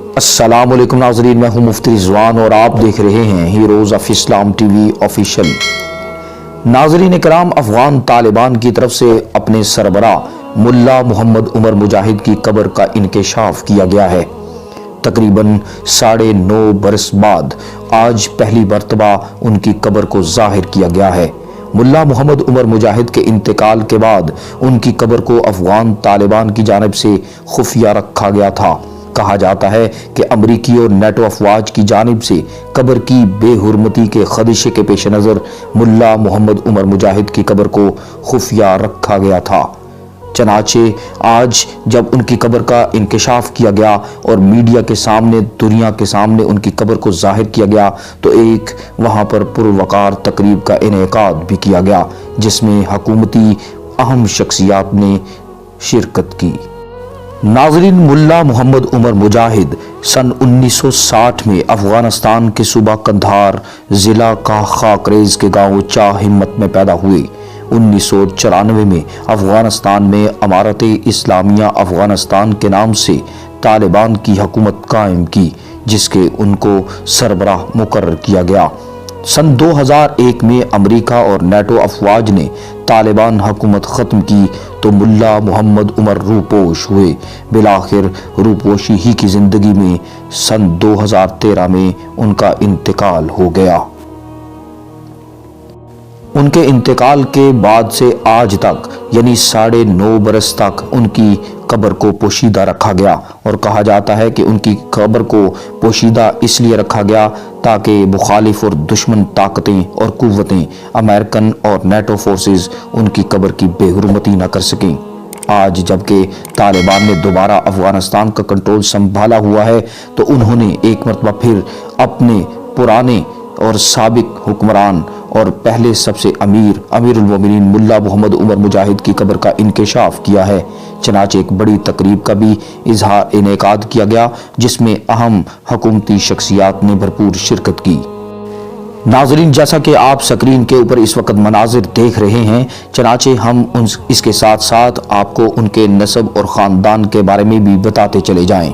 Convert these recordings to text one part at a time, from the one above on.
السلام علیکم ناظرین، میں ہوں مفتی رضوان اور آپ دیکھ رہے ہیں heroes of Islam T V official. ناظرین کرام، افغان طالبان کی طرف سے اپنے سربراہ ملا محمد عمر مجاہد کی قبر کا انکشاف کیا گیا ہے۔ تقریباً 9.5 برس بعد آج پہلی مرتبہ ان کی قبر کو ظاہر کیا گیا ہے۔ ملا محمد عمر مجاہد کے انتقال کے بعد ان کی قبر کو افغان طالبان کی جانب سے خفیہ رکھا گیا تھا۔ کہا جاتا ہے کہ امریکی اور نیٹو افواج کی جانب سے قبر کی بے حرمتی کے خدشے کے پیش نظر ملا محمد عمر مجاہد کی قبر کو خفیہ رکھا گیا تھا۔ چنانچہ آج جب ان کی قبر کا انکشاف کیا گیا اور میڈیا کے سامنے، دنیا کے سامنے ان کی قبر کو ظاہر کیا گیا تو ایک وہاں پر پروقار تقریب کا انعقاد بھی کیا گیا، جس میں حکومتی اہم شخصیات نے شرکت کی۔ ناظرین، ملا محمد عمر مجاہد سن 1960 میں افغانستان کے صوبہ قندھار ضلع کا خاکریز کے گاؤں چاہ ہمت میں پیدا ہوئے۔ 1994 میں افغانستان میں امارت اسلامیہ افغانستان کے نام سے طالبان کی حکومت قائم کی، جس کے ان کو سربراہ مقرر کیا گیا۔ سن 2001 میں امریکہ اور نیٹو افواج نے طالبان حکومت ختم کی تو ملا محمد عمر روپوش ہوئے۔ بالآخر روپوشی ہی کی زندگی میں سن 2013 میں ان کا انتقال ہو گیا۔ ان کے انتقال کے بعد سے آج تک یعنی 9.5 برس تک ان کی قبر کو پوشیدہ رکھا گیا، اور کہا جاتا ہے کہ ان کی قبر کو پوشیدہ اس لیے رکھا گیا تاکہ مخالف اور دشمن طاقتیں اور قوتیں، امریکن اور نیٹو فورسز ان کی قبر کی بے حرمتی نہ کر سکیں۔ آج جبکہ طالبان نے دوبارہ افغانستان کا کنٹرول سنبھالا ہوا ہے تو انہوں نے ایک مرتبہ پھر اپنے پرانے اور سابق حکمران اور پہلے سب سے امیر المومنین ملا محمد عمر مجاہد کی قبر کا انکشاف کیا ہے۔ چنانچہ ایک بڑی تقریب کا بھی انعقاد کیا گیا، جس میں اہم حکومتی شخصیات نے بھرپور شرکت کی۔ ناظرین، جیسا کہ آپ سکرین کے اوپر اس وقت مناظر دیکھ رہے ہیں، چنانچہ ہم اس کے ساتھ ساتھ آپ کو ان کے نسب اور خاندان کے بارے میں بھی بتاتے چلے جائیں۔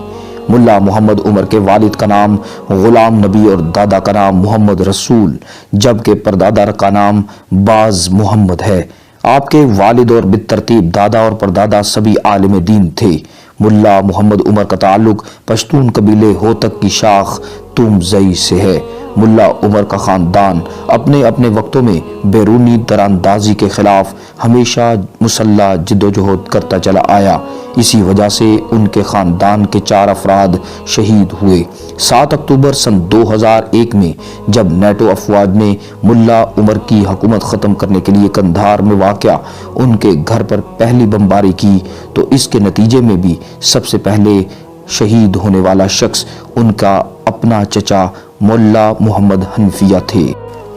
ملا محمد عمر کے والد کا نام غلام نبی اور دادا کا نام محمد رسول، جبکہ پردادا کا نام باز محمد ہے۔ آپ کے والد اور بالترتیب دادا اور پردادا سبھی عالم دین تھے۔ ملا محمد عمر کا تعلق پشتون قبیلے ہوتک کی شاخ تومزئی سے ہے۔ ملا عمر کا خاندان اپنے اپنے وقتوں میں بیرونی تراندازی کے خلاف ہمیشہ مسلح جدوجہد کرتا چلا آیا۔ اسی وجہ سے ان کے خاندان کے 4 افراد شہید ہوئے۔ 7 اکتوبر سن 2001 میں جب نیٹو افواج نے ملا عمر کی حکومت ختم کرنے کے لیے قندھار میں واقع ان کے گھر پر پہلی بمباری کی تو اس کے نتیجے میں بھی سب سے پہلے شہید ہونے والا شخص ان کا اپنا چچا ملا محمد حنفیہ تھے۔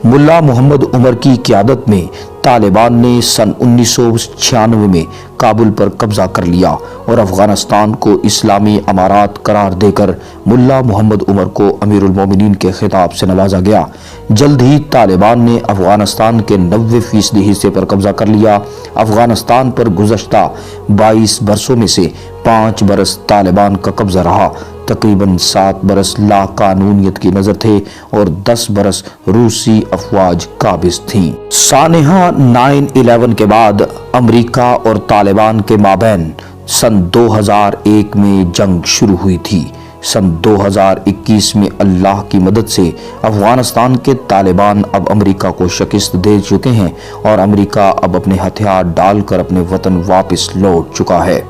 ملا محمد عمر کی قیادت میں طالبان نے سن 1996 میں کابل پر قبضہ کر لیا اور افغانستان کو اسلامی امارات قرار دے کر ملا محمد عمر کو امیر المومنین کے خطاب سے نوازا گیا۔ جلد ہی طالبان نے افغانستان کے 90% حصے پر قبضہ کر لیا۔ افغانستان پر گزشتہ 22 برسوں میں سے 5 برس طالبان کا قبضہ رہا۔ تقریباً 7 برس لا قانونیت کی نظر تھے اور 10 برس روسی افواج قابض تھیں۔ سانحہ 9/11 کے بعد امریکہ اور طالبان کے مابین سن 2001 میں جنگ شروع ہوئی تھی۔ سن 2021 میں اللہ کی مدد سے افغانستان کے طالبان اب امریکہ کو شکست دے چکے ہیں اور امریکہ اب اپنے ہتھیار ڈال کر اپنے وطن واپس لوٹ چکا ہے۔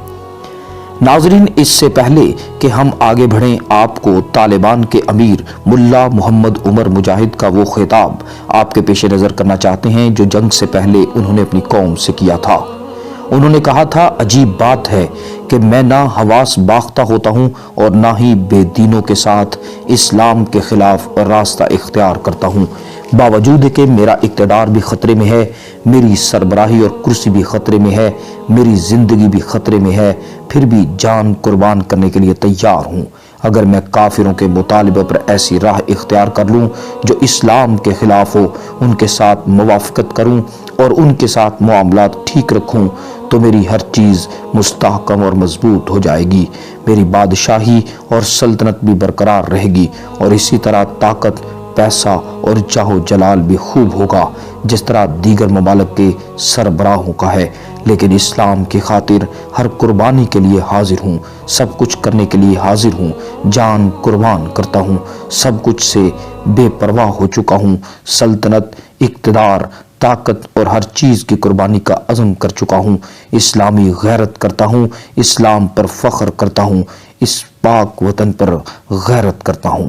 ناظرین، اس سے پہلے کہ ہم آگے بڑھیں، آپ کو طالبان کے امیر ملا محمد عمر مجاہد کا وہ خطاب آپ کے پیش نظر کرنا چاہتے ہیں جو جنگ سے پہلے انہوں نے اپنی قوم سے کیا تھا۔ انہوں نے کہا تھا، عجیب بات ہے کہ میں نہ حواس باختہ ہوتا ہوں اور نہ ہی بے دینوں کے ساتھ اسلام کے خلاف راستہ اختیار کرتا ہوں، باوجود کہ میرا اقتدار بھی خطرے میں ہے، میری سربراہی اور کرسی بھی خطرے میں ہے، میری زندگی بھی خطرے میں ہے، پھر بھی جان قربان کرنے کے لیے تیار ہوں۔ اگر میں کافروں کے مطالبے پر ایسی راہ اختیار کر لوں جو اسلام کے خلاف ہو، ان کے ساتھ موافقت کروں اور ان کے ساتھ معاملات ٹھیک رکھوں تو میری ہر چیز مستحکم اور مضبوط ہو جائے گی، میری بادشاہی اور سلطنت بھی برقرار رہے گی، اور اسی طرح طاقت، پیسہ اور جاہ و جلال بھی خوب ہوگا جس طرح دیگر ممالک کے سربراہوں کا ہے۔ لیکن اسلام کی خاطر ہر قربانی کے لیے حاضر ہوں، سب کچھ کرنے کے لیے حاضر ہوں، جان قربان کرتا ہوں، سب کچھ سے بے پرواہ ہو چکا ہوں، سلطنت، اقتدار، طاقت اور ہر چیز کی قربانی کا عزم کر چکا ہوں، اسلامی غیرت کرتا ہوں، اسلام پر فخر کرتا ہوں، اس پاک وطن پر غیرت کرتا ہوں۔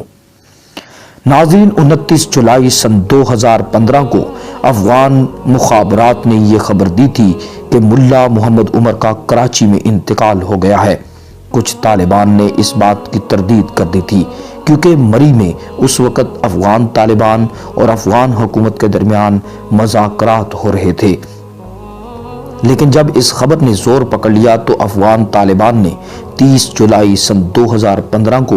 ناظرین، 29 جولائی سن 2015 کو افغان مخابرات نے یہ خبر دی تھی کہ ملا محمد عمر کا کراچی میں انتقال ہو گیا ہے۔ کچھ طالبان نے اس بات کی تردید کر دی تھی کیونکہ مری میں اس وقت افغان طالبان اور افغان حکومت کے درمیان مذاکرات ہو رہے تھے، لیکن جب اس خبر نے زور پکڑ لیا تو افغان طالبان نے 30 جولائی سن 2015 کو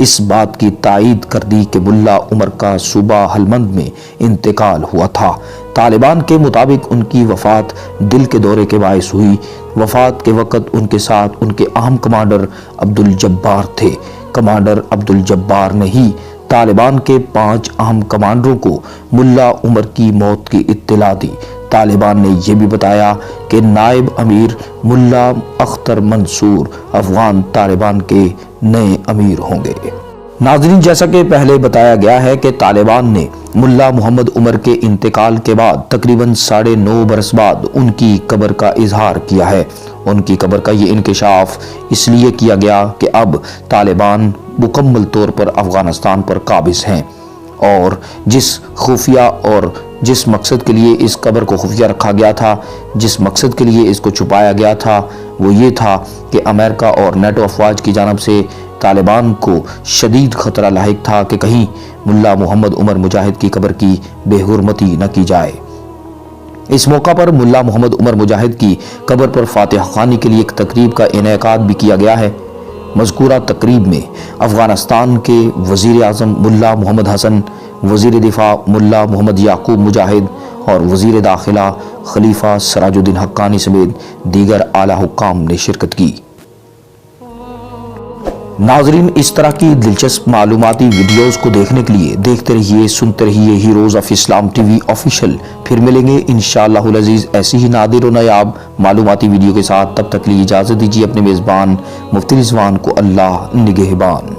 اس بات کی تائید کر دی کہ ملا عمر کا صوبہ ہلمند میں انتقال ہوا تھا۔ طالبان کے مطابق ان کی وفات دل کے دورے کے باعث ہوئی۔ وفات کے وقت ان کے ساتھ ان کے اہم کمانڈر عبدالجبار تھے۔ کمانڈر عبدالجبار نے ہی طالبان کے 5 اہم کمانڈروں کو ملا عمر کی موت کی اطلاع دی۔ طالبان نے یہ بھی بتایا کہ نائب امیر ملا اختر منصور افغان طالبان کے نئے امیر ہوں گے۔ ناظرین، جیسا کہ پہلے بتایا گیا ہے کہ طالبان نے ملا محمد عمر کے انتقال کے بعد تقریباً 9.5 برس بعد ان کی قبر کا اظہار کیا ہے۔ ان کی قبر کا یہ انکشاف اس لیے کیا گیا کہ اب طالبان مکمل طور پر افغانستان پر قابض ہیں، اور جس خفیہ اور جس مقصد کے لیے اس قبر کو خفیہ رکھا گیا تھا، جس مقصد کے لیے اس کو چھپایا گیا تھا، وہ یہ تھا کہ امریکہ اور نیٹو افواج کی جانب سے طالبان کو شدید خطرہ لاحق تھا کہ کہیں ملا محمد عمر مجاہد کی قبر کی بے حرمتی نہ کی جائے۔ اس موقع پر ملا محمد عمر مجاہد کی قبر پر فاتحہ خوانی کے لیے ایک تقریب کا انعقاد بھی کیا گیا ہے۔ مذکورہ تقریب میں افغانستان کے وزیر اعظم ملا محمد حسن، وزیر دفاع ملا محمد یعقوب مجاہد اور وزیر داخلہ خلیفہ سراج الدین حقانی سمیت دیگر اعلیٰ حکام نے شرکت کی۔ ناظرین، اس طرح کی دلچسپ معلوماتی ویڈیوز کو دیکھنے کے لیے دیکھتے رہیے، سنتے رہیے heroes of Islam T V official. پھر ملیں گے انشاءاللہ العزیز ایسی ہی نادر و نایاب معلوماتی ویڈیو کے ساتھ۔ تب تک لیے اجازت دیجیے اپنے میزبان مفتی رضوان کو۔ اللہ نگہبان۔